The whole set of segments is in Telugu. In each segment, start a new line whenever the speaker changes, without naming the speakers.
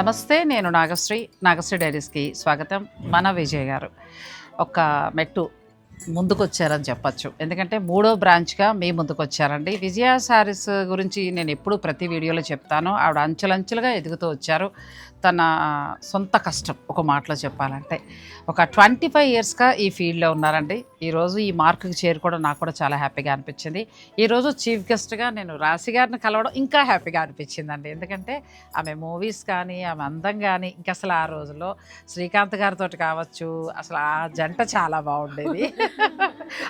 నమస్తే, నేను నాగశ్రీ డైరీస్కి స్వాగతం. మన విజయ్ గారు ఒక మెట్టు ముందుకొచ్చారని చెప్పచ్చు. ఎందుకంటే మూడో బ్రాంచ్గా మీ ముందుకు వచ్చారండి. విజయ శారీస్ గురించి నేను ఎప్పుడు ప్రతి వీడియోలో చెప్తాను. ఆవిడ అంచెలంచెలుగా ఎదుగుతూ వచ్చారు. తన సొంత కష్టం ఒక మాటలో చెప్పాలంటే ఒక 25 ఇయర్స్గా ఈ ఫీల్డ్లో ఉన్నారండి. ఈరోజు ఈ మార్కుకి చేరుకోవడం నాకు కూడా చాలా హ్యాపీగా అనిపించింది. ఈరోజు చీఫ్ గెస్ట్గా నేను రాశి గారిని కలవడం ఇంకా హ్యాపీగా అనిపించిందండి. ఎందుకంటే ఆమె మూవీస్ కానీ, ఆమె అందం కానీ, ఇంక అసలు ఆ రోజుల్లో శ్రీకాంత్ గారితో కావచ్చు, అసలు ఆ జంట చాలా బాగుండేది.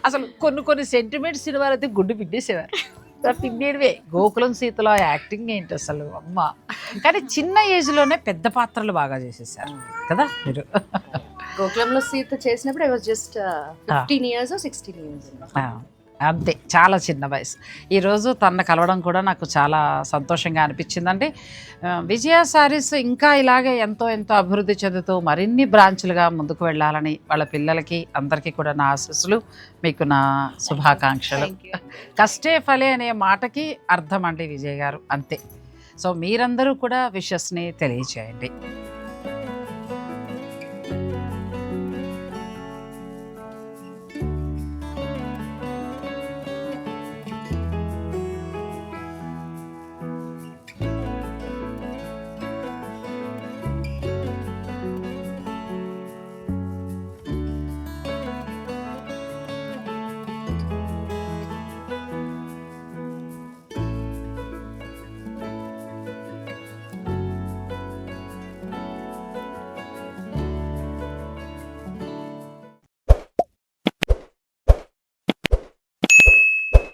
అసలు కొన్ని సెంటిమెంట్ సినిమాలు అయితే గుడ్డు పిండేసేవారు. పిండేవే. గోకులం సీతలో యాక్టింగ్ ఏంటి అసలు అమ్మ. కానీ చిన్న ఏజ్లోనే పెద్ద పాత్రలు బాగా చేసేసారు కదా మీరు.
గోకులంలో సీత చేసినప్పుడు I was just 15 years 16 years.
అంతే, చాలా చిన్న వయసు. ఈరోజు తన కలవడం కూడా నాకు చాలా సంతోషంగా అనిపించిందండి. విజయ శారీస్ ఇంకా ఇలాగే ఎంతో అభివృద్ధి చెందుతూ మరిన్ని బ్రాంచులుగా ముందుకు వెళ్ళాలని వాళ్ళ పిల్లలకి అందరికీ కూడా నా ఆశీస్సులు, మీకు నా శుభాకాంక్షలు. కష్టే ఫలే అనే మాటకి అర్థం అండి విజయ్ గారు, అంతే. సో మీరందరూ కూడా విషెస్ని తెలియజేయండి.